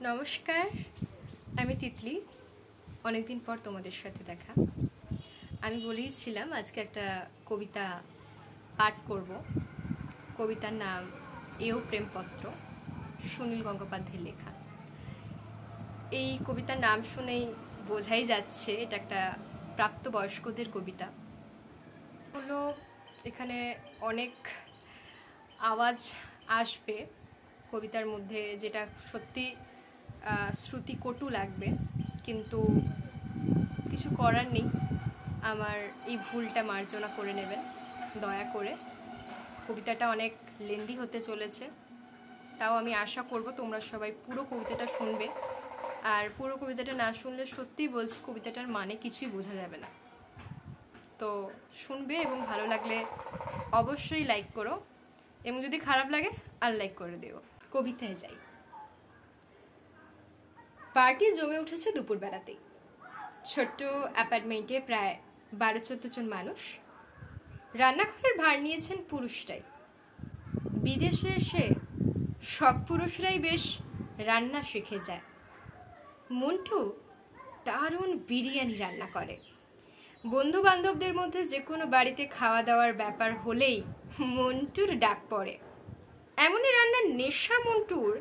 নমস্কার, আমি তিতলি। অনেকদিন পর তোমাদের সাথে দেখা। আমি বলেইছিলাম আজকে একটা কবিতা পাঠ করব। কবিতার নাম এও প্রেমপত্র, সুনীল গঙ্গোপাধ্যায়ের লেখা। এই কবিতার নাম শুনেই বোঝাই যাচ্ছে এটা একটা প্রাপ্তবয়স্কদের কবিতা। হলো এখানে অনেক আওয়াজ আসবে কবিতার মধ্যে, যেটা সত্যি শ্রুতি কটু লাগবে, কিন্তু কিছু করার নেই। আমার এই ভুলটা মার্জনা করে নেবেন দয়া করে। কবিতাটা অনেক লেন্দি হতে চলেছে, তাও আমি আশা করব তোমরা সবাই পুরো কবিতাটা শুনবে। আর পুরো কবিতাটা না শুনলে সত্যিই বলছি কবিতাটার মানে কিছুই বোঝা যাবে না। তো শুনবে এবং ভালো লাগলে অবশ্যই লাইক করো, এবং যদি খারাপ লাগে আনলাইক করে দিও। কবিতায় যাই। পার্টি জমে উঠেছে দুপুরবেলাতেই। ছোট্ট অ্যাপার্টমেন্টে প্রায় 12-14 জন মানুষ। রান্নাঘরের ভার নিয়েছেন পুরুষরাই। বিদেশে এসে সব পুরুষরাই বেশ রান্না শিখে যায়। মন্টু দারুণ বিরিয়ানি রান্না করে। বন্ধু বান্ধবদের মধ্যে যে কোনো বাড়িতে খাওয়া দাওয়ার ব্যাপার হলেই মন্টুর ডাক পড়ে। এমনই রান্নার নেশা মন্টুর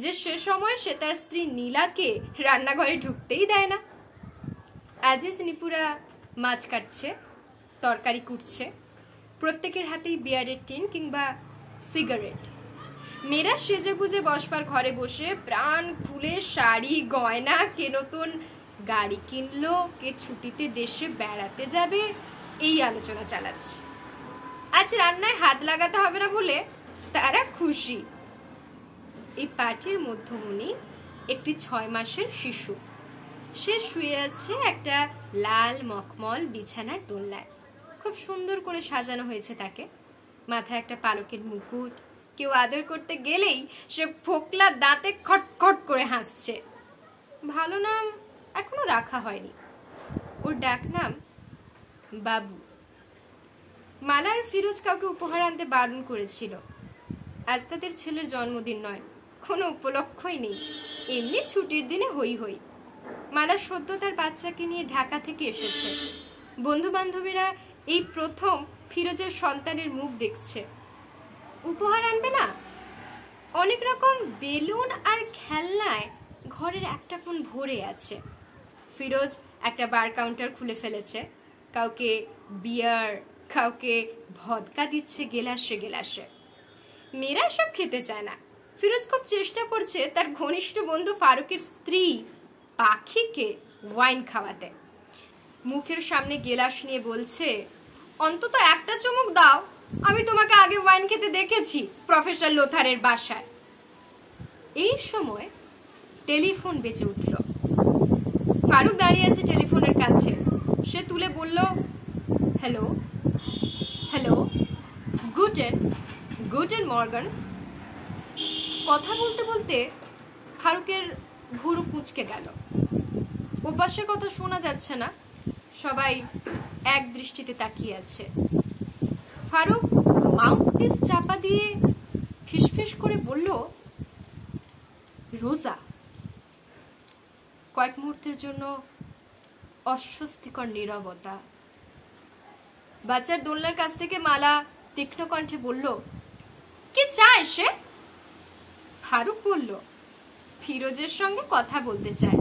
যে সে সময় সে তার স্ত্রী নীলাকে রান্নাঘরে ঢুকতেই দেয় না। আজিজ নিপুরা মাছ কাটছে, তরকারি কুটছে, প্রত্যেকের হাতেই বিয়ারের টিন কিংবা সিগারেট। মেয়েরা সেজেগুজে বসবার ঘরে বসে প্রাণ খুলে শাড়ি গয়না, কে নতুন গাড়ি কিনলো, কে ছুটিতে দেশে বেড়াতে যাবে, এই আলোচনা চালাচ্ছে। আজ রান্নায় হাত লাগাতে হবে না বলে তারা খুশি। এই পার্টির মধ্যমণি একটি 6 মাসের শিশু। সে শুয়ে আছে একটা লাল মখমল বিছানার দোলনায়। খুব সুন্দর করে সাজানো হয়েছে তাকে। মাথায় একটা পালকের মুকুট। কেউ আদর করতে গেলেই সে ফোকলা দাঁতে খটখট করে হাসছে। ভালো নাম এখনো রাখা হয়নি। ওর ডাক নাম বাবু। মালার ফিরোজ কাউকে উপহার আনতে বারণ করেছিল। আজ তাদের ছেলের জন্মদিন নয়, কোনো উপলক্ষই নেই, এমনি ছুটির দিনে হই হই। মালা সদ্য তার বাচ্চাকে নিয়ে ঢাকা থেকে এসেছে। বন্ধু বান্ধবীরা এই প্রথম ফিরোজের সন্তানের মুখ দেখছে। উপহার আনবে না? অনেক রকম বেলুন আর খেলনায় ঘরের একটা কোণ ভরে আছে। ফিরোজ একটা বার কাউন্টার খুলে ফেলেছে। কাউকে বিয়ার, কাউকে ভদকা দিচ্ছে গেলাসে গেলাসে। মেয়েরা সব খেতে চায় না। ফিরোজ খুব চেষ্টা করছে তার ঘনিষ্ঠ বন্ধু ফারুকের স্ত্রী পাখিকে ওয়াইন খাওয়াতে। মুখের সামনে গেলাস নিয়ে বলছে, অন্তত একটা চুমুক দাও, আমি তোমাকে আগে ওয়াইন খেতে দেখেছি প্রফেসর লোথারের বাসায়। এই সময় টেলিফোন বেজে উঠল। ফারুক দাঁড়িয়ে আছে টেলিফোনের কাছে। সে তুলে বলল, হ্যালো হ্যালো, গুটেন মর্গান। কথা বলতে বলতে ফারুকের ভুরু কুঁচকে গেল। ওপাশের কথা শোনা যাচ্ছে না, সবাই এক দৃষ্টিতে তাকিয়ে আছে। ফারুক মাউথপিস চাপা দিয়ে ফিসফিস করে বলল, রোজা। কয়েক মুহূর্তের জন্য অস্বস্তিকর নীরবতা। বাচ্চার দোলনার কাছ থেকে মালা তীক্ষ্ণ কণ্ঠে বলল, কি চায় সে? ফারুক বলল, ফিরোজের সঙ্গে কথা বলতে চায়।